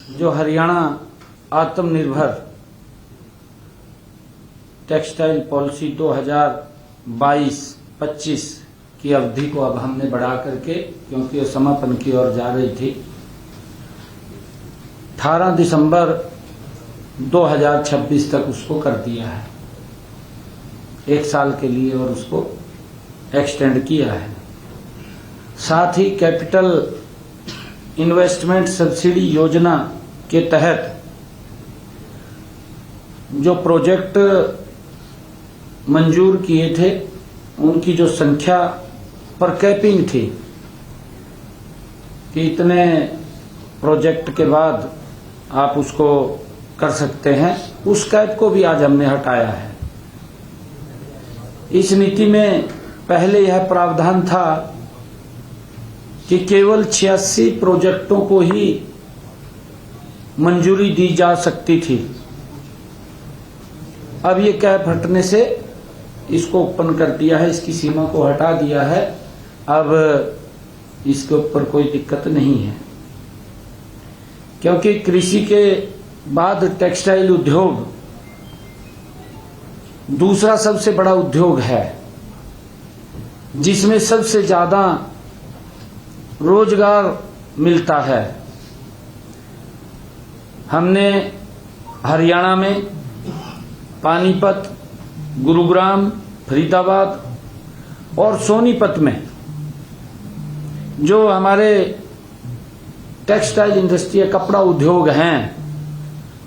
जो हरियाणा आत्मनिर्भर textile policy 2022-25 की अवधि को अब हमने बढ़ा करके, क्योंकि वो समापन की ओर जा रही थी, 18 दिसंबर 2026 तक उसको कर दिया है, 1 साल के लिए, और उसको एक्सटेंड किया है। साथ ही कैपिटल इन्वेस्टमेंट सब्सिडी योजना के तहत जो प्रोजेक्ट मंजूर किए थे उनकी जो संख्या पर कैपिंग थी कि इतने प्रोजेक्ट के बाद आप उसको कर सकते हैं, उस कैप को भी आज हमने हटाया है। इस नीति में पहले यह प्रावधान था कि केवल 86 प्रोजेक्टों को ही मंजूरी दी जा सकती थी। अब ये कैप हटने से इसको ओपन कर दिया है, इसकी सीमा को हटा दिया है। अब इसके ऊपर कोई दिक्कत नहीं है, क्योंकि कृषि के बाद टेक्सटाइल उद्योग दूसरा सबसे बड़ा उद्योग है, जिसमें सबसे ज्यादा रोजगार मिलता है। हमने हरियाणा में पानीपत, गुरुग्राम, फरीदाबाद और सोनीपत में जो हमारे टेक्सटाइल इंडस्ट्री, कपड़ा उद्योग हैं,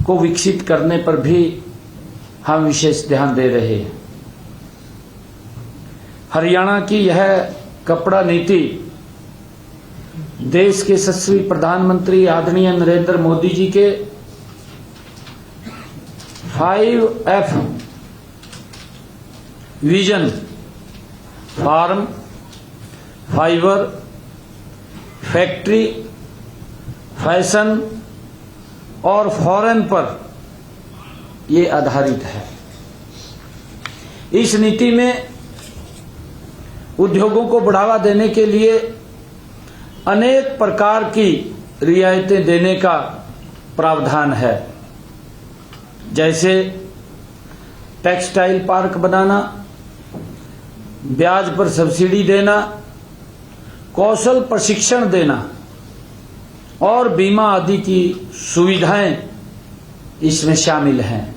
को विकसित करने पर भी हम विशेष ध्यान दे रहे हैं। हरियाणा की यह कपड़ा नीति देश के यशस्वी प्रधानमंत्री आदरणीय नरेंद्र मोदी जी के 5F vision, farm, fibre, factory, fashion और फॉरेन पर ये आधारित है। इस नीति में उद्योगों को बढ़ावा देने के लिए अनेक प्रकार की रियायतें देने का प्रावधान है, जैसे टेक्सटाइल पार्क बनाना, ब्याज पर सब्सिडी देना, कौशल प्रशिक्षण देना और बीमा आदि की सुविधाएं इसमें शामिल हैं।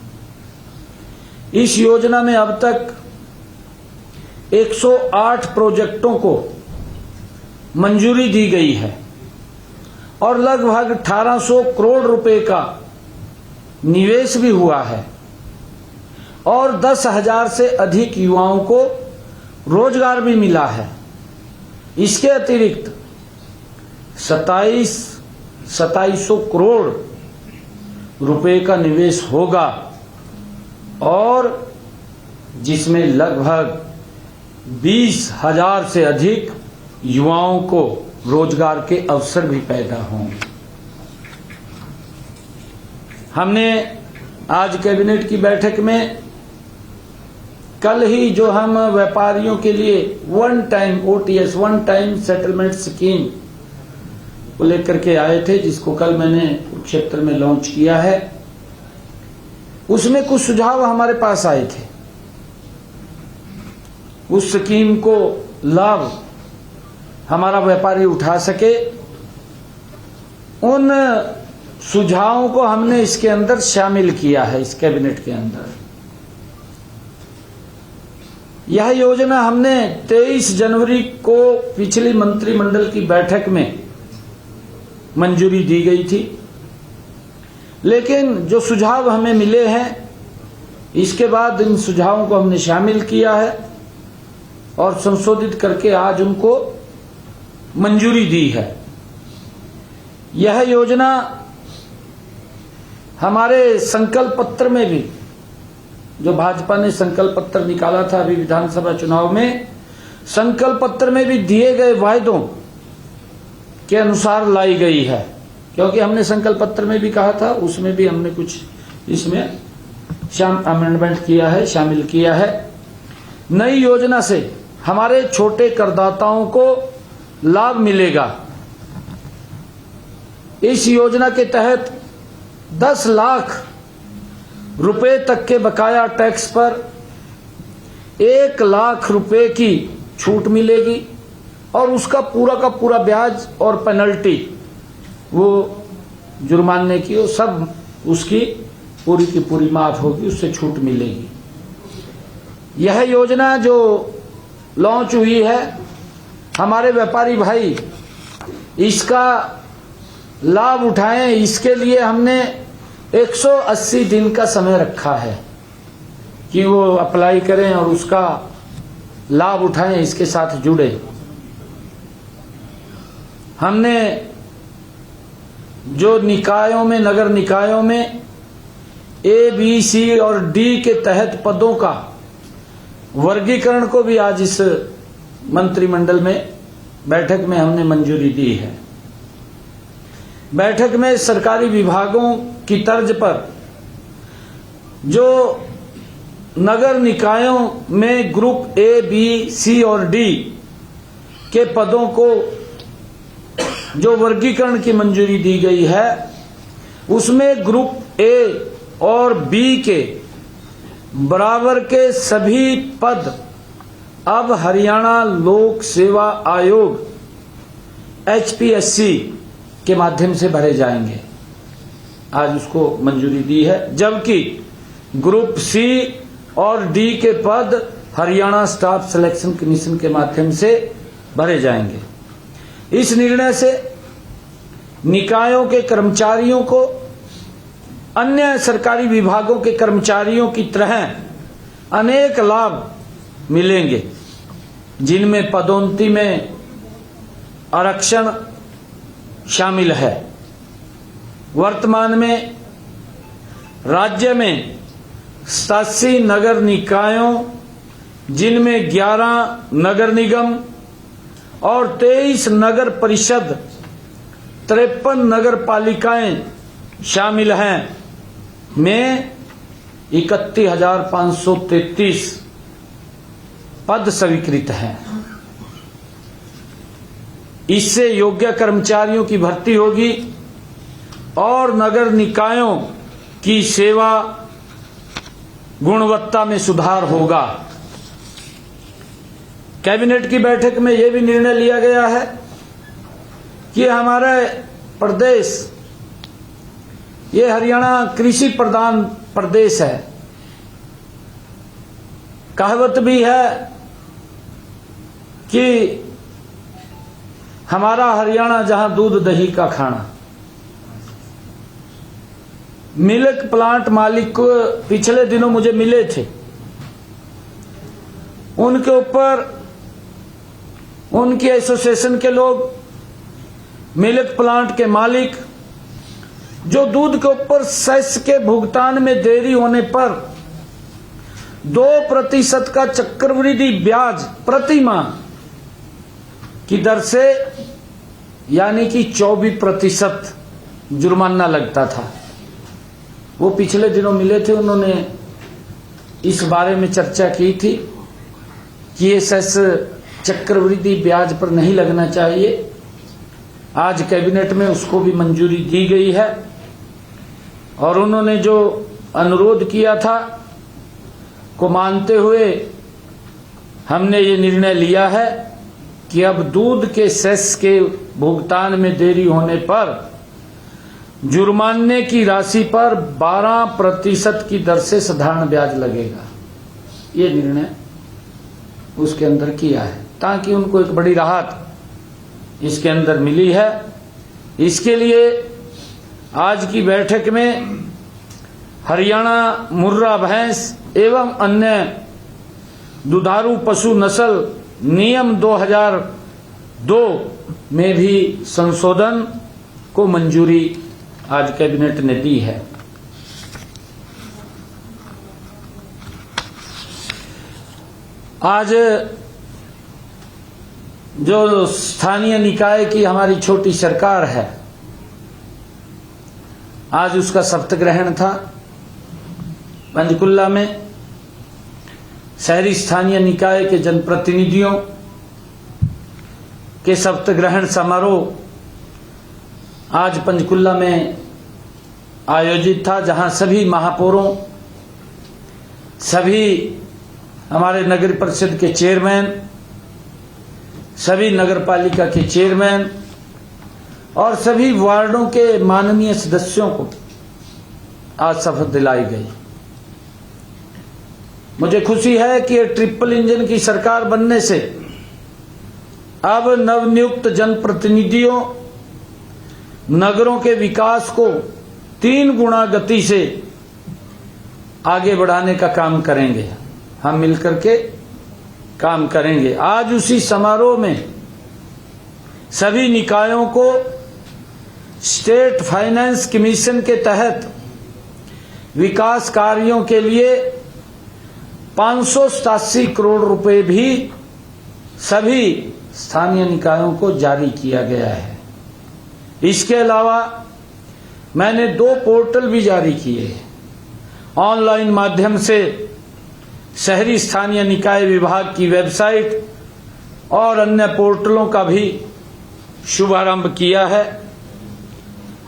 इस योजना में अब तक 108 प्रोजेक्टों को मंजूरी दी गई है और लगभग 1800 करोड़ रुपए का निवेश भी हुआ है और 10,000 से अधिक युवाओं को रोजगार भी मिला है। इसके अतिरिक्त 2700 करोड़ रुपए का निवेश होगा और जिसमें लगभग 20,000 से अधिक युवाओं को रोजगार के अवसर भी पैदा होंगे। हमने आज कैबिनेट की बैठक में कल ही जो हम व्यापारियों के लिए one time OTS, one time settlement scheme को लेकर के आए थे, जिसको कल मैंने कुरुक्षेत्र में लॉन्च किया है, उसमें कुछ सुझाव हमारे पास आए थे। उस स्कीम को लाभ हमारा व्यापारी उठा सके, उन सुझावों को हमने इसके अंदर शामिल किया है। इस कैबिनेट के अंदर यह योजना हमने 23 जनवरी को पिछली मंत्रिमंडल की बैठक में मंजूरी दी गई थी, लेकिन जो सुझाव हमें मिले हैं, इसके बाद इन सुझावों को हमने शामिल किया है और संशोधित करके आज उनको मंजूरी दी है। यह योजना हमारे संकल्प पत्र में भी, जो भाजपा ने संकल्प पत्र निकाला था अभी विधानसभा चुनाव में, संकल्प पत्र में भी दिए गए वायदों के अनुसार लाई गई है, क्योंकि हमने संकल्प पत्र में भी कहा था, उसमें भी हमने कुछ इसमें अमेंडमेंट किया है, शामिल किया है। नई योजना से हमारे छोटे करदाताओं को लाभ मिलेगा। इस योजना के तहत 10 लाख रुपए तक के बकाया टैक्स पर 1 लाख रुपए की छूट मिलेगी और उसका पूरा का पूरा ब्याज और पेनल्टी वो जुर्माने की वो सब उसकी पूरी की पूरी माफ होगी, उससे छूट मिलेगी। यह योजना जो लॉन्च हुई है, हमारे व्यापारी भाई इसका लाभ उठाएं। इसके लिए हमने 180 दिन का समय रखा है कि वो अप्लाई करें और उसका लाभ उठाएं, इसके साथ जुड़े। हमने जो निकायों में, नगर निकायों में ए, बी, सी और डी के तहत पदों का वर्गीकरण को भी आज इस मंत्रिमंडल में बैठक में हमने मंजूरी दी है। बैठक में सरकारी विभागों की तर्ज पर जो नगर निकायों में ग्रुप ए, बी, सी और डी के पदों को जो वर्गीकरण की मंजूरी दी गई है, उसमें ग्रुप ए और बी के बराबर के सभी पद अब हरियाणा लोक सेवा आयोग HPSC के माध्यम से भरे जाएंगे। आज उसको मंजूरी दी है। जबकि ग्रुप सी और डी के पद हरियाणा स्टाफ सिलेक्शन कमीशन के माध्यम से भरे जाएंगे। इस निर्णय से निकायों के कर्मचारियों को अन्य सरकारी विभागों के कर्मचारियों की तरह अनेक लाभ मिलेंगे, जिनमें पदोन्नति में आरक्षण शामिल है। वर्तमान में राज्य में 87 नगर निकायों, जिनमें 11 नगर निगम और 23 नगर परिषद, 53 नगर पालिकाएं शामिल हैं, में 31,533 पद स्वीकृत हैं। इससे योग्य कर्मचारियों की भर्ती होगी और नगर निकायों की सेवा गुणवत्ता में सुधार होगा। कैबिनेट की बैठक में यह भी निर्णय लिया गया है कि हमारा प्रदेश, ये हरियाणा कृषि प्रधान प्रदेश है। कहावत भी है कि हमारा हरियाणा जहां दूध दही का खाना। मिल्क प्लांट मालिक को पिछले दिनों मुझे मिले थे, उनके ऊपर उनके एसोसिएशन के लोग, मिल्क प्लांट के मालिक, जो दूध के ऊपर सेस के भुगतान में देरी होने पर 2% का चक्रवृद्धि ब्याज प्रति माह की दर से, यानी कि 24% जुर्माना लगता था, वो पिछले दिनों मिले थे। उन्होंने इस बारे में चर्चा की थी कि ये सेस चक्रवृद्धि ब्याज पर नहीं लगना चाहिए। आज कैबिनेट में उसको भी मंजूरी दी गई है और उन्होंने जो अनुरोध किया था को मानते हुए हमने ये निर्णय लिया है कि अब दूध के सेस के भुगतान में देरी होने पर जुर्माने की राशि पर 12% की दर से साधारण ब्याज लगेगा। ये निर्णय उसके अंदर किया है ताकि उनको एक बड़ी राहत इसके अंदर मिली है। इसके लिए आज की बैठक में हरियाणा मुर्रा भैंस एवं अन्य दुधारू पशु नस्ल नियम 2002 में भी संशोधन को मंजूरी आज कैबिनेट ने दी है। आज जो स्थानीय निकाय की हमारी छोटी सरकार है, आज उसका शपथ ग्रहण था पंचकुला में। शहरी स्थानीय निकाय के जनप्रतिनिधियों के शपथ ग्रहण समारोह आज पंचकुला में आयोजित था, जहां सभी महापौरों, सभी हमारे नगर परिषद के चेयरमैन, सभी नगर पालिका के चेयरमैन और सभी वार्डों के माननीय सदस्यों को आज शपथ दिलाई गई। मुझे खुशी है कि ट्रिपल इंजन की सरकार बनने से अब नवनियुक्त जनप्रतिनिधियों नगरों के विकास को 3 गुना गति से आगे बढ़ाने का काम करेंगे। हम मिलकर के काम करेंगे। आज उसी समारोह में सभी निकायों को स्टेट फाइनेंस कमीशन के तहत विकास कार्यों के लिए 587 करोड़ रुपए भी सभी स्थानीय निकायों को जारी किया गया है। इसके अलावा मैंने 2 पोर्टल भी जारी किए हैं। ऑनलाइन माध्यम से शहरी स्थानीय निकाय विभाग की वेबसाइट और अन्य पोर्टलों का भी शुभारंभ किया है।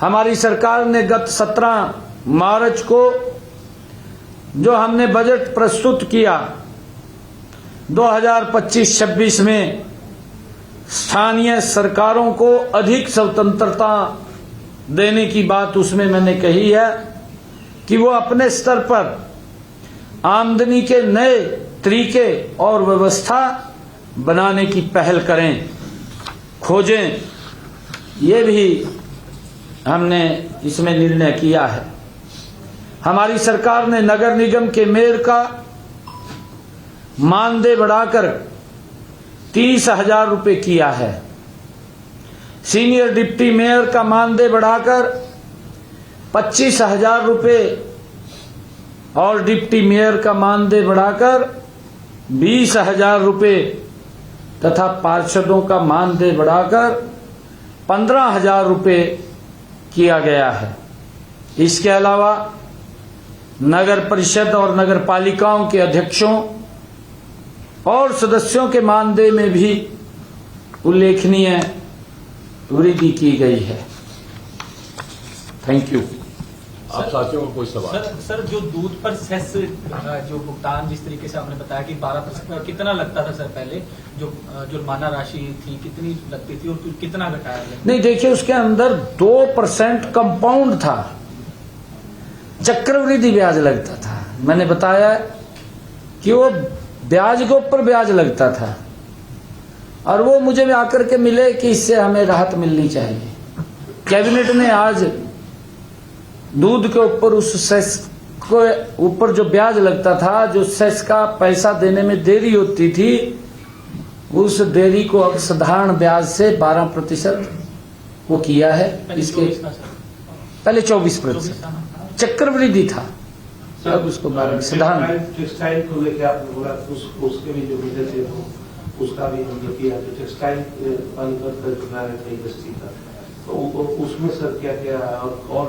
हमारी सरकार ने गत 17 मार्च को जो हमने बजट प्रस्तुत किया 2025-26 में स्थानीय सरकारों को अधिक स्वतंत्रता देने की बात उसमें मैंने कही है कि वो अपने स्तर पर आमदनी के नए तरीके और व्यवस्था बनाने की पहल करें, खोजें। ये भी हमने इसमें निर्णय किया है। हमारी सरकार ने नगर निगम के मेयर का मानदेय बढ़ाकर 30,000 रुपये किया है। सीनियर डिप्टी मेयर का मानदेय बढ़ाकर 25,000 रुपये और डिप्टी मेयर का मानदेय बढ़ाकर 20,000 रुपये तथा पार्षदों का मानदेय बढ़ाकर 15,000 रुपये किया गया है। इसके अलावा नगर परिषद और नगर पालिकाओं के अध्यक्षों और सदस्यों के मानदेय में भी उल्लेखनीय वृद्धि की गई है। Thank you. आप साथियों को कोई सवाल? सर जो दूध पर सेस जो भुगतान जिस तरीके से आपने बताया कि 12% कितना लगता था सर पहले, जो जुर्माना राशि थी कितनी लगती थी और कितना घटाया गया? नहीं, देखिए उसके अंदर 2% कंपाउंड था, चक्रवृद्धि ब्याज लगता था। मैंने बताया कि वो ब्याज के ऊपर ब्याज लगता था और वो मुझे आकर के मिले कि इससे हमें राहत मिलनी चाहिए। कैबिनेट ने आज दूध के ऊपर उस सेस को ऊपर जो ब्याज लगता था, जो सेस का पैसा देने में देरी होती थी, उस देरी को अब साधारण ब्याज से 12% वो किया है। इसके पहले 24% चक्रवृद्धि था, अब उसको साधारण टेक्सटाइल को लेकर आपने बोला उसके भी जो मिले थे उसका भी हम किया। टेक्सटाइल पानीपत का इंडस्ट्री का, तो उसमें सर क्या क्या और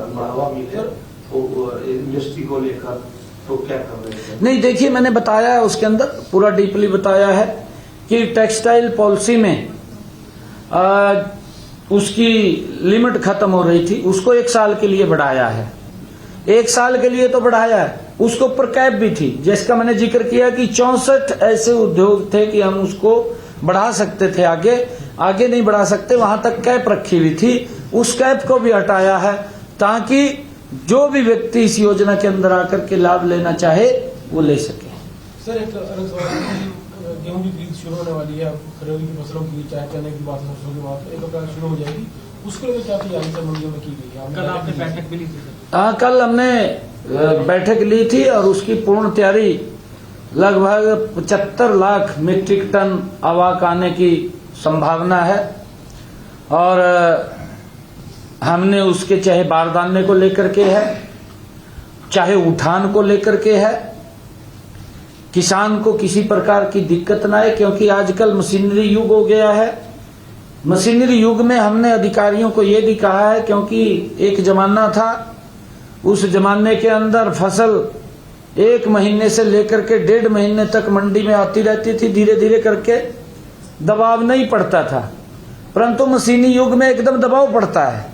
बढ़ावा मिले तो इंडस्ट्री को लेकर तो क्या कर रहे हैं? नहीं, देखिए मैंने बताया है उसके अंदर पूरा डीपली बताया है कि टेक्सटाइल पॉलिसी में उसकी लिमिट खत्म हो रही थी, उसको 1 साल के लिए बढ़ाया है। 1 साल के लिए तो बढ़ाया है, उसके ऊपर कैप भी थी, जिसका मैंने जिक्र किया कि 64 ऐसे उद्योग थे कि हम उसको बढ़ा सकते थे, आगे नहीं बढ़ा सकते, वहां तक कैप रखी हुई थी। उस कैप को भी हटाया है ताकि जो भी व्यक्ति इस योजना के अंदर आकर के लाभ लेना चाहे वो ले सके। सर एक अलग सवाल, गेहूं की खरीद शुरू होने वाली है, खरीद की फसलों की, चाहे चने की बात, सरसों की बात, 1 अप्रैल शुरू हो जाएगी, उसके लिए क्या तैयारी सर मंडियों में की गई है? कल आपने बैठक भी ली थी? हाँ, कल हमने बैठक ली थी और उसकी पूर्ण तैयारी लगभग 75 लाख मीट्रिक टन अवाक आने की संभावना है और हमने उसके चाहे बारदाने को लेकर के है, चाहे उठान को लेकर के है, किसान को किसी प्रकार की दिक्कत ना आए, क्योंकि आजकल मशीनरी युग हो गया है। मशीनरी युग में हमने अधिकारियों को ये भी कहा है, क्योंकि एक जमाना था, उस जमाने के अंदर फसल 1 महीने से लेकर के 1.5 महीने तक मंडी में आती रहती थी, धीरे धीरे करके दबाव नहीं पड़ता था, परंतु मशीनी युग में एकदम दबाव पड़ता है।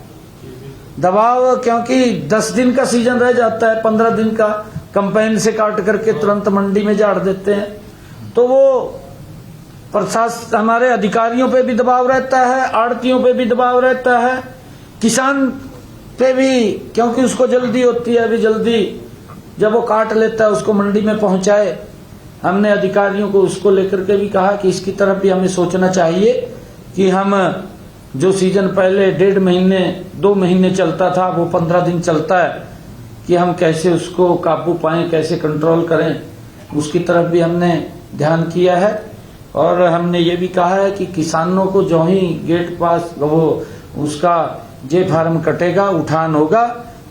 दबाव, क्योंकि 10 दिन का सीजन रह जाता है, 15 दिन का कंपेन से काट करके तुरंत मंडी में झाड़ देते हैं, तो वो प्रशासन हमारे अधिकारियों पे भी दबाव रहता है, आड़तियों पे भी दबाव रहता है, किसान पे भी, क्योंकि उसको जल्दी होती है, अभी जल्दी जब वो काट लेता है उसको मंडी में पहुंचाए। हमने अधिकारियों को उसको लेकर के भी कहा कि इसकी तरफ भी हमें सोचना चाहिए कि हम जो सीजन पहले 1.5 महीने 2 महीने चलता था वो 15 दिन चलता है, कि हम कैसे उसको काबू पाएं, कैसे कंट्रोल करें, उसकी तरफ भी हमने ध्यान किया है। और हमने ये भी कहा है कि किसानों को जो ही गेट पास वो उसका जे फार्म कटेगा, उठान होगा,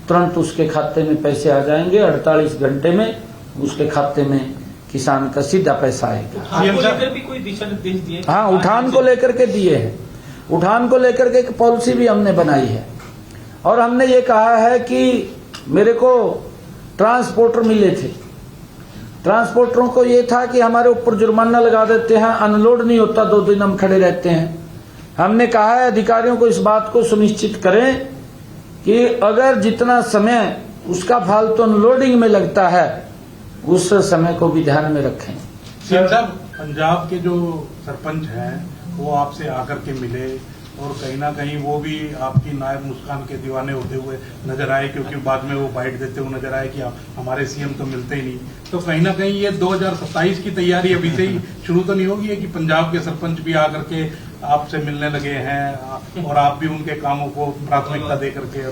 तुरंत उसके खाते में पैसे आ जाएंगे, 48 घंटे में उसके खाते में किसान का सीधा पैसा आएगा। उठान को लेकर भी कोई दिशा निर्देश दिए? हाँ, उठान को लेकर के दिए हैं। उठान को लेकर के एक पॉलिसी भी हमने बनाई है, और हमने ये कहा है कि मेरे को ट्रांसपोर्टर मिले थे, ट्रांसपोर्टरों को ये था कि हमारे ऊपर जुर्माना लगा देते हैं, अनलोड नहीं होता, 2 दिन हम खड़े रहते हैं। हमने कहा है अधिकारियों को इस बात को सुनिश्चित करें कि अगर जितना समय उसका फालतू अनलोडिंग में लगता है उस समय को भी ध्यान में रखें। सीएम साहब, पंजाब के जो सरपंच हैं वो आपसे आकर के मिले और कहीं ना कहीं वो भी आपकी नायब मुस्कान के दीवाने होते हुए नजर आए, क्योंकि बाद में वो बाइट देते हुए नजर आए कि हमारे सीएम तो मिलते ही नहीं। तो कहीं ना कहीं ये 2027 की तैयारी अभी से ही शुरू तो नहीं होगी कि पंजाब के सरपंच भी आकर के आपसे मिलने लगे हैं और आप भी उनके कामों को प्राथमिकता दे करके?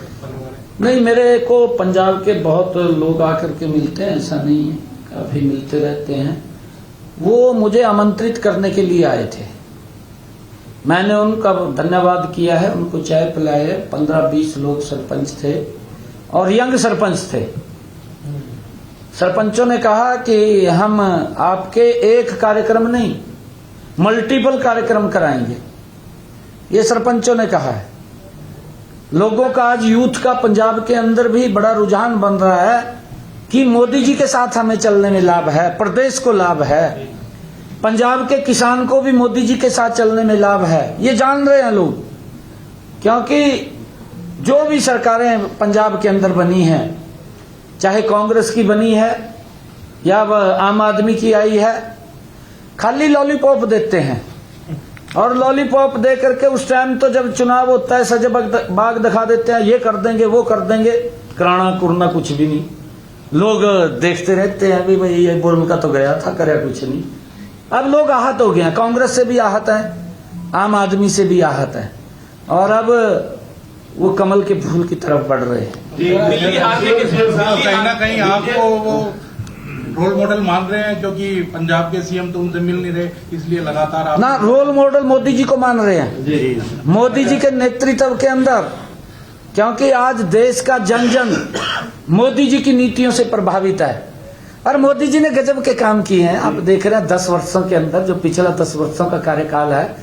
नहीं, मेरे को पंजाब के बहुत लोग आकर के मिलते हैं, ऐसा नहीं है, काफी मिलते रहते हैं। वो मुझे आमंत्रित करने के लिए आए थे, मैंने उनका धन्यवाद किया है, उनको चाय पिलाए। 15-20 लोग सरपंच थे और यंग सरपंच थे। सरपंचों ने कहा कि हम आपके एक कार्यक्रम नहीं, मल्टीपल कार्यक्रम कराएंगे, ये सरपंचों ने कहा है। लोगों का आज यूथ का पंजाब के अंदर भी बड़ा रुझान बन रहा है कि मोदी जी के साथ हमें चलने में लाभ है, प्रदेश को लाभ है, पंजाब के किसान को भी मोदी जी के साथ चलने में लाभ है, ये जान रहे हैं लोग। क्योंकि जो भी सरकारें पंजाब के अंदर बनी हैं, चाहे कांग्रेस की बनी है या आम आदमी की आई है, खाली लॉलीपॉप देते हैं, और लॉलीपॉप दे करके उस टाइम तो जब चुनाव होता है सजे बाग दिखा देते हैं, ये कर देंगे वो कर देंगे, कराना कुरना कुछ भी नहीं। लोग देखते रहते हैं, भाई ये बोल का तो गया था, करे कुछ नहीं। अब लोग आहत हो गए हैं, कांग्रेस से भी आहत है, आम आदमी से भी आहत है, और अब वो कमल के फूल की तरफ बढ़ रहे हैं। कहीं ना कहीं आपको वो रोल मॉडल मान रहे हैं, क्योंकि पंजाब के सीएम तो उनसे मिल नहीं रहे, इसलिए लगातार आप ना रोल मॉडल मोदी जी को मान रहे हैं, मोदी जी के नेतृत्व के अंदर, क्योंकि आज देश का जन जन मोदी जी की नीतियों से प्रभावित है। और मोदी जी ने गजब के काम किए हैं, आप देख रहे हैं 10 वर्षों के अंदर, जो पिछला 10 वर्षों का कार्यकाल है,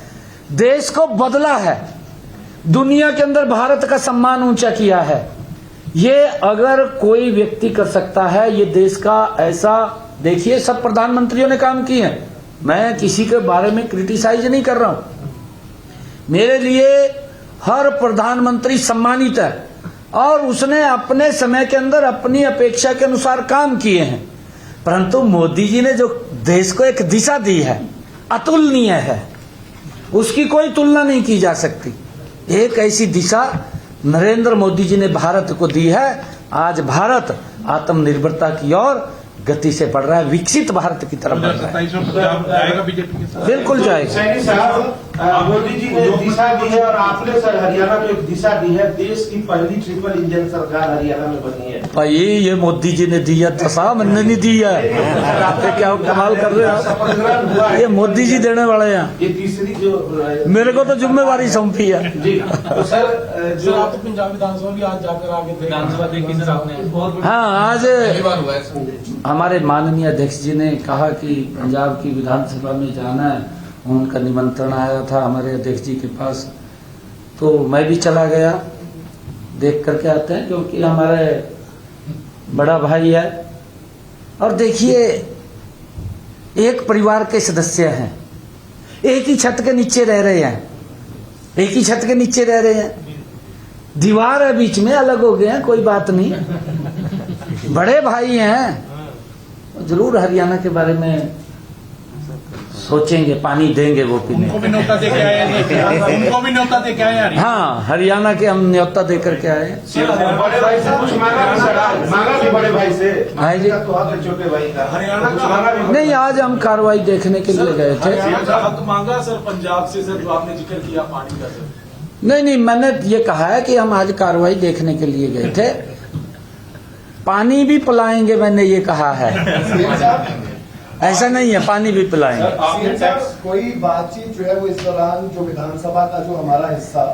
देश को बदला है, दुनिया के अंदर भारत का सम्मान ऊंचा किया है। ये अगर कोई व्यक्ति कर सकता है, ये देश का ऐसा, देखिए सब प्रधानमंत्रियों ने काम किए हैं, मैं किसी के बारे में क्रिटिसाइज नहीं कर रहा हूं, मेरे लिए हर प्रधानमंत्री सम्मानित है, और उसने अपने समय के अंदर अपनी अपेक्षा के अनुसार काम किए हैं। परंतु मोदी जी ने जो देश को एक दिशा दी है, अतुलनीय है, उसकी कोई तुलना नहीं की जा सकती। एक ऐसी दिशा नरेंद्र मोदी जी ने भारत को दी है। आज भारत आत्मनिर्भरता की ओर गति से बढ़ रहा है, विकसित भारत की तरफ बढ़ रहा है। 2027 में पंजाब जाएगा बीजेपी के साथ? बिल्कुल जाएगा। सैनी साहब, मोदी जी ने दिशा दी है, और आपने सर हरियाणा में एक दिशा दी है, देश की पहली ट्रिपल इंजन सरकार हरियाणा में बनी है। भाई ये मोदी जी ने दिया दशा, मैंने नहीं दिया है, आप क्या कमाल कर रहे हो, ये मोदी जी देने वाले हैं। ये तीसरी जो मेरे को तो जिम्मेवारी सौंपी है। जी तो सर जो आप तो पंजाब विधानसभा भी आज जाकर आगे थे, विधानसभा देखी सर आपने? हाँ, आज हमारे माननीय अध्यक्ष जी ने कहा कि पंजाब की विधानसभा में जाना है, उनका निमंत्रण आया था हमारे अध्यक्ष जी के पास, तो मैं भी चला गया, देख करके आते हैं, क्योंकि हमारे बड़ा भाई है। और देखिए, एक परिवार के सदस्य हैं, एक ही छत के नीचे रह रहे हैं, एक ही छत के नीचे रह रहे हैं, दीवार है बीच में, अलग हो गए हैं, कोई बात नहीं, बड़े भाई हैं। जरूर हरियाणा के बारे में सोचेंगे, पानी देंगे वो पीने। उनको भी न्योता दे के आए हैं, उनको भी न्योता दे के आए हैं। हाँ, हरियाणा के हम न्योता दे करके आए हैं। बड़े भाई से कुछ मांगा भी बड़े भाई से, हाँ जी। तो हाथ है छोटे भाई का। हरियाणा कुछ का मांगा भी नहीं, आज हम कार्रवाई देखने के लिए गए थे। हरियाणा का हक मांगा सर पंजाब से, सर जो आपने जिक्र किया पानी का सर। नहीं, मैंने ये कहा है कि हम आज कार्रवाई देखने के लिए गए थे। पानी भी पिलाएंगे, मैंने ये कहा है, ऐसा नहीं है, पानी भी पिलाएंगे। कोई बातचीत जो है वो इस दौरान जो विधानसभा का जो हमारा हिस्सा,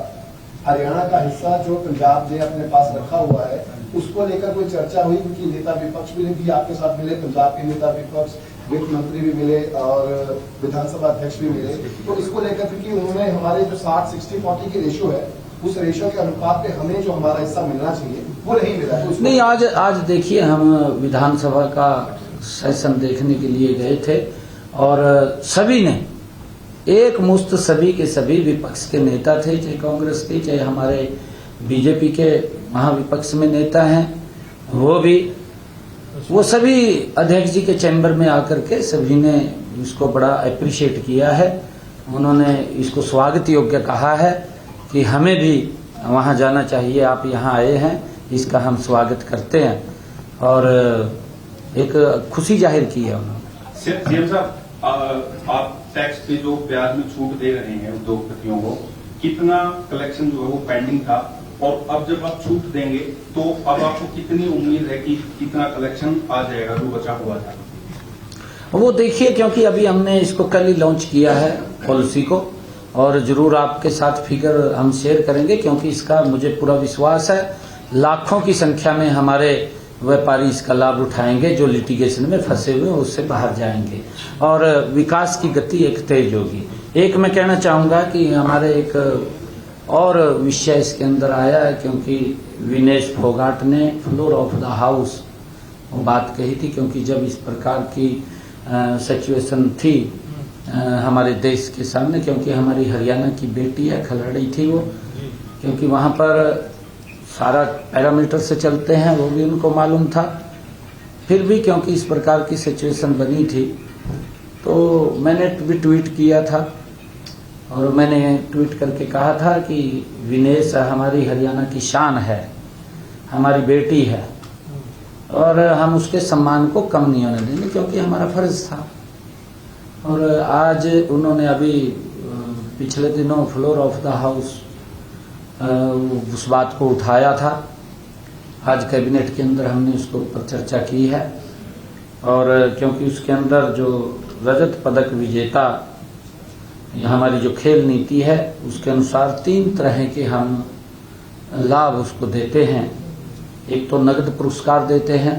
हरियाणा का हिस्सा जो पंजाब ने अपने पास रखा हुआ है, उसको लेकर कोई चर्चा हुई? क्योंकि नेता विपक्ष भी आपके साथ मिले, पंजाब के नेता विपक्ष, वित्त मंत्री भी मिले और विधानसभा अध्यक्ष भी मिले, तो इसको लेकर क्योंकि उन्होंने हमारे जो 60-60-40 की रेशो है, उस रेशो के अनुपात पे हमें जो हमारा हिस्सा मिलना चाहिए वो नहीं मिला। तो नहीं, आज देखिए, हम विधानसभा का सेशन देखने के लिए गए थे और सभी ने एक मुश्त, सभी के सभी विपक्ष के नेता थे, चाहे कांग्रेस के, चाहे हमारे बीजेपी के महाविपक्ष में नेता हैं, वो सभी अध्यक्ष जी के चैम्बर में आकर के सभी ने इसको बड़ा अप्रिशिएट किया है। उन्होंने इसको स्वागत योग्य कहा है कि हमें भी वहां जाना चाहिए, आप यहाँ आए हैं, इसका हम स्वागत करते हैं और एक खुशी जाहिर की है उन्होंने। सीएम साहब, आप टैक्स पे जो ब्याज में छूट दे रहे हैं उद्योगपतियों को, कितना कलेक्शन जो है वो पेंडिंग था, और अब जब आप छूट देंगे तो अब आपको कितनी उम्मीद है कि कितना कलेक्शन आ जाएगा जो बचा हुआ था? वो देखिए, क्योंकि अभी हमने इसको कल ही लॉन्च किया है पॉलिसी को, और जरूर आपके साथ फिगर हम शेयर करेंगे, क्योंकि इसका मुझे पूरा विश्वास है लाखों की संख्या में हमारे व्यापारी इसका लाभ उठाएंगे, जो लिटिगेशन में फंसे हुए उससे बाहर जाएंगे और विकास की गति एक तेज होगी। एक मैं कहना चाहूंगा कि हमारे एक और विषय इसके अंदर आया है, क्योंकि विनेश फोगाट ने फ्लोर ऑफ द हाउस बात कही थी, क्योंकि जब इस प्रकार की सिचुएशन थी हमारे देश के सामने, क्योंकि हमारी हरियाणा की बेटी है, खिलाड़ी थी वो, क्योंकि वहां पर सारा पैरामीटर से चलते हैं, वो भी उनको मालूम था। फिर भी क्योंकि इस प्रकार की सिचुएशन बनी थी, तो मैंने भी ट्वीट किया था और मैंने ट्वीट करके कहा था कि विनेश हमारी हरियाणा की शान है, हमारी बेटी है और हम उसके सम्मान को कम नहीं होने देंगे, क्योंकि हमारा फर्ज था। और आज उन्होंने अभी पिछले दिनों फ्लोर ऑफ द हाउस उस बात को उठाया था। आज कैबिनेट के अंदर हमने उसके ऊपर चर्चा की है, और क्योंकि उसके अंदर जो रजत पदक विजेता हमारी जो खेल नीति है, उसके अनुसार 3 तरह के हम लाभ उसको देते हैं। एक तो नगद पुरस्कार देते हैं,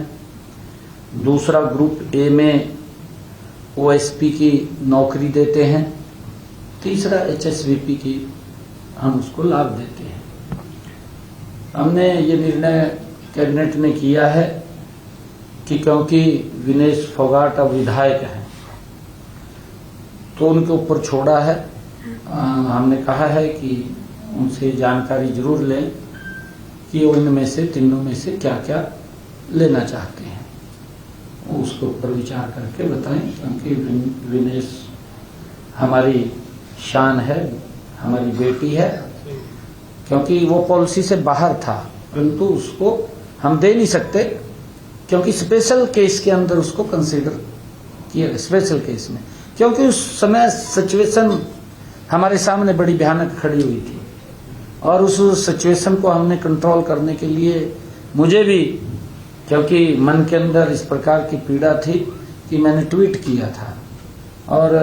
दूसरा ग्रुप ए में ओएसपी की नौकरी देते हैं, तीसरा एचएसवीपी की हम उसको लाभ देते हैं। हमने ये निर्णय कैबिनेट ने किया है कि क्योंकि विनेश फोगाट अब विधायक हैं, तो उनके ऊपर छोड़ा है। हमने कहा है कि उनसे जानकारी जरूर लें कि वो इनमें से, तीनों में से क्या क्या लेना चाहते हैं, उसके ऊपर विचार करके बताएं, क्योंकि विनेश हमारी शान है, हमारी बेटी है। क्योंकि वो पॉलिसी से बाहर था, परंतु उसको हम दे नहीं सकते, क्योंकि स्पेशल केस के अंदर उसको कंसीडर किया, स्पेशल केस में, क्योंकि उस समय सिचुएशन हमारे सामने बड़ी भयानक खड़ी हुई थी और उस सिचुएशन को हमने कंट्रोल करने के लिए मुझे भी, क्योंकि मन के अंदर इस प्रकार की पीड़ा थी कि मैंने ट्वीट किया था, और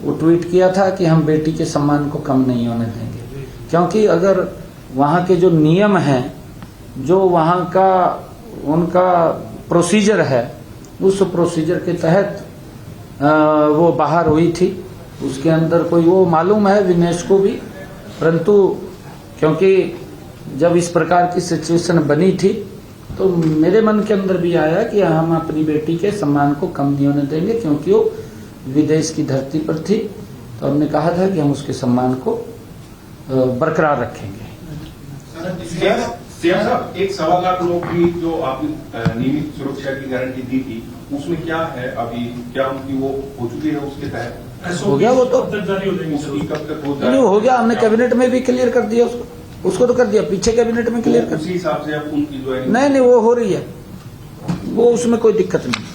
वो ट्वीट किया था कि हम बेटी के सम्मान को कम नहीं होने देंगे, क्योंकि अगर वहाँ के जो नियम हैं, जो वहाँ का उनका प्रोसीजर है, उस प्रोसीजर के तहत वो बाहर हुई थी। उसके अंदर कोई, वो मालूम है विनेश को भी, परंतु क्योंकि जब इस प्रकार की सिचुएशन बनी थी, तो मेरे मन के अंदर भी आया कि हम अपनी बेटी के सम्मान को कम नहीं होने देंगे, क्योंकि वो विदेश की धरती पर थी। तो हमने कहा था कि हम उसके सम्मान को बरकरार रखेंगे। सीएम साहब, 1.25 लाख लोग की जो आपने नियमित सुरक्षा की गारंटी दी थी, उसमें क्या है अभी? क्या उनकी वो हो चुकी है उसके तहत? हो गया वो तो, उसकी कब तक हो नहीं हो गया, हमने कैबिनेट में भी क्लियर कर दिया उसको तो कर दिया, पीछे कैबिनेट में क्लियर कर उसी हिसाब से अब उनकी जो है नहीं वो हो रही है, वो उसमें कोई दिक्कत नहीं।